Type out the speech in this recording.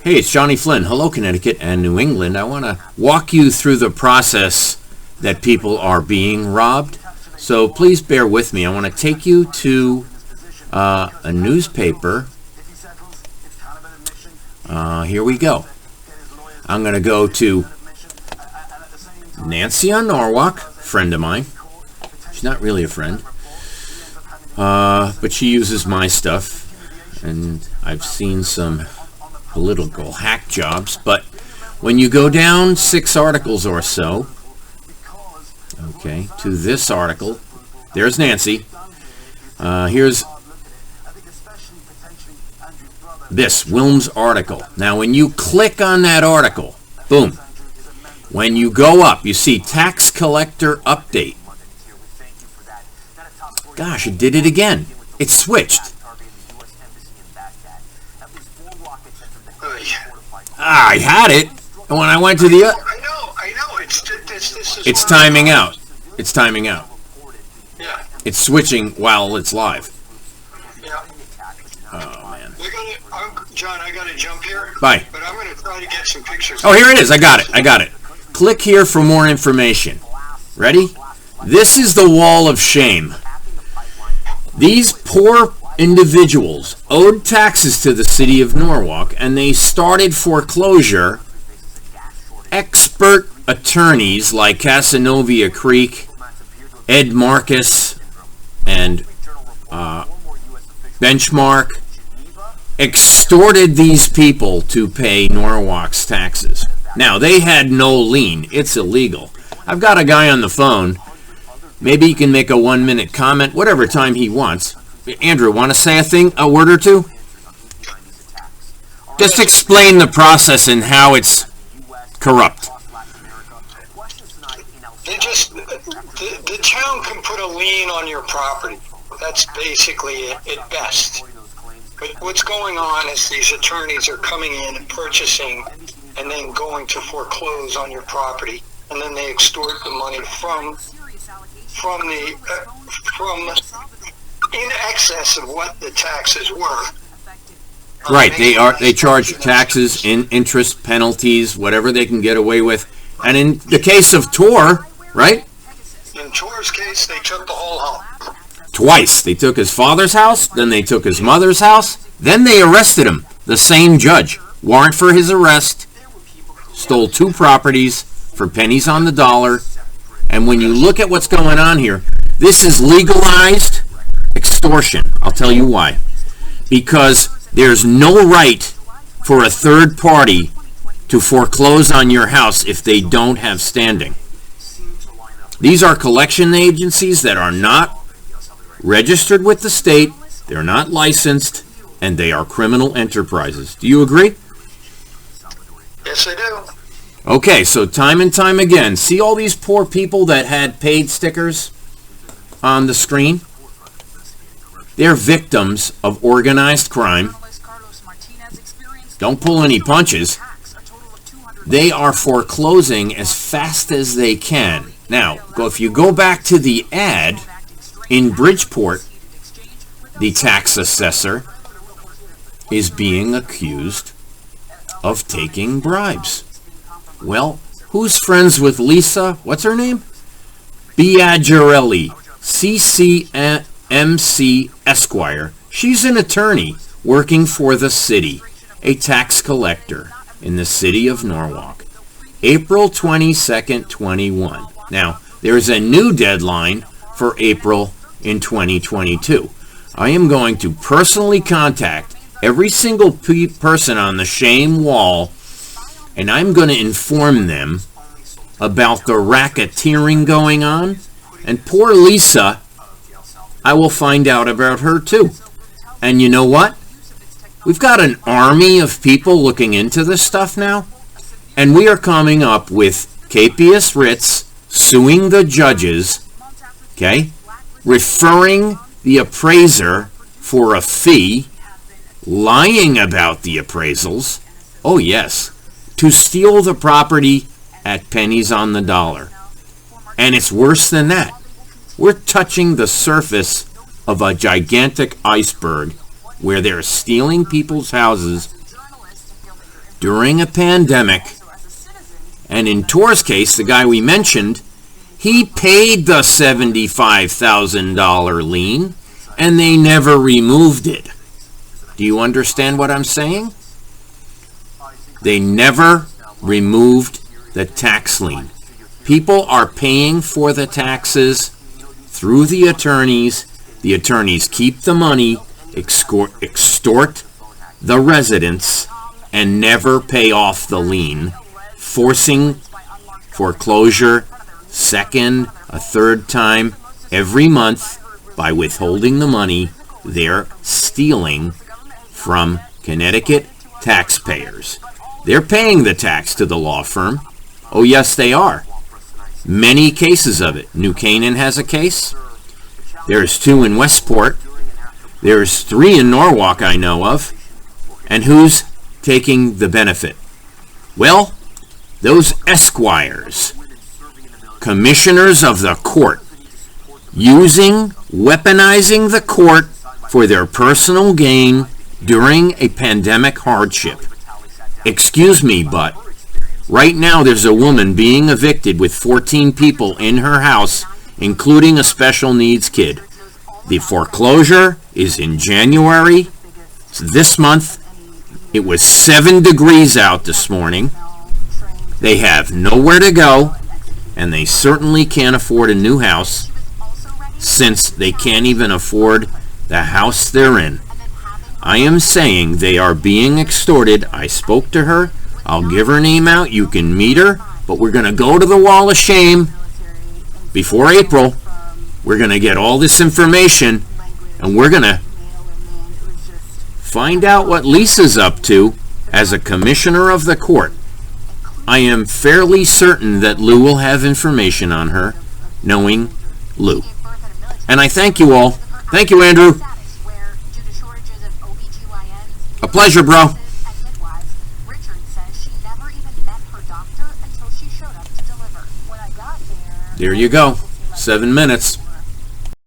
Hey, it's Johnny Flynn. Hello, Connecticut and New England. I want to walk you through the process that people are being robbed. So please bear with me. I want to take you to a newspaper. Here we go. I'm going to go to Nancy on Norwalk, friend of mine. She's not really a friend, but she uses my stuff, and I've seen some political hack jobs. But when you go down 6 articles or so, okay, to this article, there's Nancy. Here's this Wilm's article. Now, when you click on that article, boom, when you go up, you see tax collector update. Gosh, it did it again. It switched. I had it, and when I went to the... I know. It's timing out. It's timing out. Yeah. It's switching while it's live. Yeah. Oh, man. John, I got to jump here. Bye. But I'm going to try to get some pictures. Oh, here it is. I got it. Click here for more information. Ready? This is the wall of shame. These poor individuals owed taxes to the city of Norwalk, and they started foreclosure. Expert attorneys like Casanova Creek, Ed Marcus, and Benchmark extorted these people to pay Norwalk's taxes. Now, they had no lien. It's illegal. I've got a guy on the phone. Maybe he can make a 1-minute comment, whatever time he wants. Andrew, want to say a word or two? Just explain the process and how it's corrupt. The town can put a lien on your property. That's basically it at best. But what's going on is these attorneys are coming in and purchasing and then going to foreclose on your property, and then they extort the money from in excess of what the taxes were. Right, they charge taxes, interest, penalties, whatever they can get away with. And in the case of Tor, right? In Tor's case, they took the whole home. Twice. They took his father's house, then they took his mother's house, then they arrested him. The same judge. Warrant for his arrest. Stole 2 properties for pennies on the dollar. And when you look at what's going on here, this is legalized extortion. I'll tell you why. Because there's no right for a third party to foreclose on your house if they don't have standing. These are collection agencies that are not registered with the state, they're not licensed, and they are criminal enterprises. Do you agree? Yes, I do. Okay, so time and time again, see all these poor people that had paid stickers on the screen? They're victims of organized crime. Don't pull any punches. They are foreclosing as fast as they can. Now, if you go back to the ad in Bridgeport, the tax assessor is being accused of taking bribes. Well, who's friends with Lesa? What's her name? Biagiarelli, CCMC Esquire. She's an attorney working for the city, a tax collector in the city of Norwalk. April 22nd, 21. Now, there's a new deadline for April in 2022. I am going to personally contact every single person on the shame wall, and I'm going to inform them about the racketeering going on. And poor Lesa, I will find out about her too. And you know what? We've got an army of people looking into this stuff now, and we are coming up with capious writs suing the judges, okay, referring the appraiser for a fee, lying about the appraisals, oh yes, to steal the property at pennies on the dollar. And it's worse than that. We're touching the surface of a gigantic iceberg where they're stealing people's houses during a pandemic. And in Tor's case, the guy we mentioned, he paid the $75,000 lien, and they never removed it. Do you understand what I'm saying? They never removed the tax lien. People are paying for the taxes through the attorneys. The attorneys keep the money, extort the residents, and never pay off the lien, forcing foreclosure a third time every month by withholding the money they're stealing from Connecticut taxpayers. They're paying the tax to the law firm. Oh, yes, they are. Many cases of it. New Canaan has a case. There's 2 in Westport. There's 3 in Norwalk I know of. And who's taking the benefit? Well, those esquires, commissioners of the court, weaponizing the court for their personal gain during a pandemic hardship. Excuse me, but right now there's a woman being evicted with 14 people in her house, including a special needs kid. The foreclosure is in January. It's this month. It was 7 degrees out this morning. They have nowhere to go, and they certainly can't afford a new house, since they can't even afford the house they're in. I am saying they are being extorted. I spoke to her. I'll give her name out. You can meet her. But we're going to go to the wall of shame before April. We're going to get all this information, and we're going to find out what Lesa's up to as a commissioner of the court. I am fairly certain that Lou will have information on her, knowing Lou. And I thank you all. Thank you, Andrew. A pleasure, bro. There you go. 7 minutes.